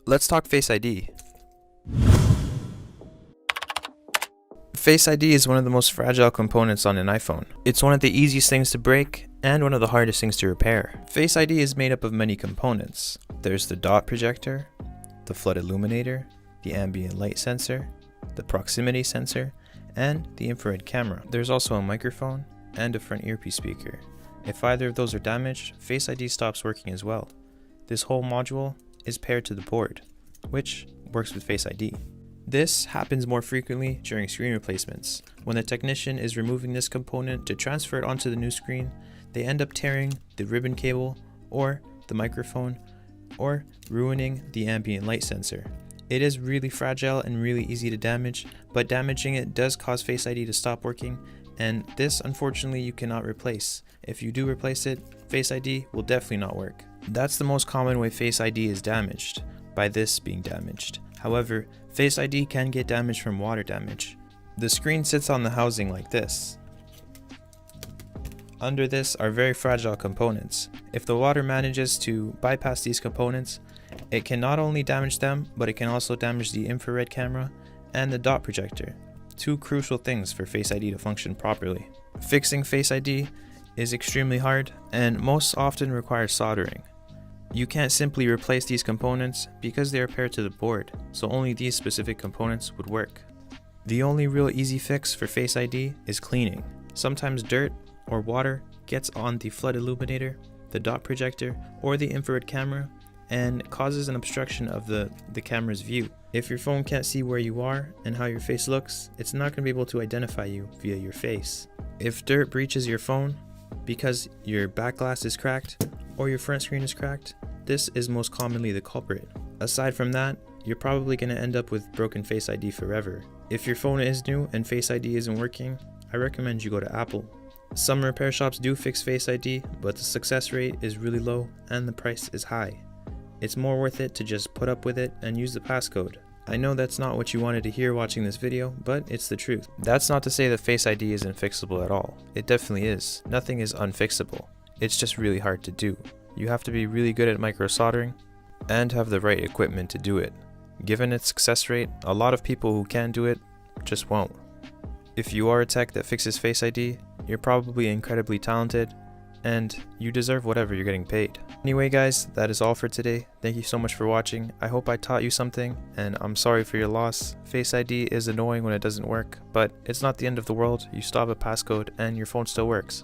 Let's talk Face ID. Face ID is one of the most fragile components on an iPhone. It's one of the easiest things to break and one of the hardest things to repair. Face ID is made up of many components. There's the dot projector, the flood illuminator, the ambient light sensor, the proximity sensor, and the infrared camera. There's also a microphone and a front earpiece speaker. If either of those are damaged, Face ID stops working as well. This whole module is paired to the board, which works with Face ID. This happens more frequently during screen replacements. When the technician is removing this component to transfer it onto the new screen, they end up tearing the ribbon cable or the microphone or ruining the ambient light sensor. It is really fragile and really easy to damage, but damaging it does cause Face ID to stop working, and this unfortunately you cannot replace. If you do replace it, Face ID will definitely not work. That's the most common way Face ID is damaged, by this being damaged. However, Face ID can get damaged from water damage. The screen sits on the housing like this. Under this are very fragile components. If the water manages to bypass these components, it can not only damage them, but it can also damage the infrared camera and the dot projector. Two crucial things for Face ID to function properly. Fixing Face ID is extremely hard and most often requires soldering. You can't simply replace these components because they are paired to the board, so only these specific components would work. The only real easy fix for Face ID is cleaning. Sometimes dirt or water gets on the flood illuminator, the dot projector, or the infrared camera and causes an obstruction of the camera's view. If your phone can't see where you are and how your face looks, it's not going to be able to identify you via your face. If dirt breaches your phone because your back glass is cracked or your front screen is cracked, this is most commonly the culprit. Aside from that, you're probably going to end up with broken Face ID forever. If your phone is new and Face ID isn't working, I recommend you go to Apple. Some repair shops do fix Face ID, but the success rate is really low and the price is high. It's more worth it to just put up with it and use the passcode. I know that's not what you wanted to hear watching this video, but it's the truth. That's not to say that Face ID isn't fixable at all. It definitely is. Nothing is unfixable. It's just really hard to do. You have to be really good at micro soldering and have the right equipment to do it. Given its success rate, a lot of people who can do it just won't. If you are a tech that fixes Face ID, you're probably incredibly talented and you deserve whatever you're getting paid. Anyway guys, that is all for today. Thank you so much for watching. I hope I taught you something and I'm sorry for your loss. Face ID is annoying when it doesn't work, but it's not the end of the world. You still have a passcode and your phone still works.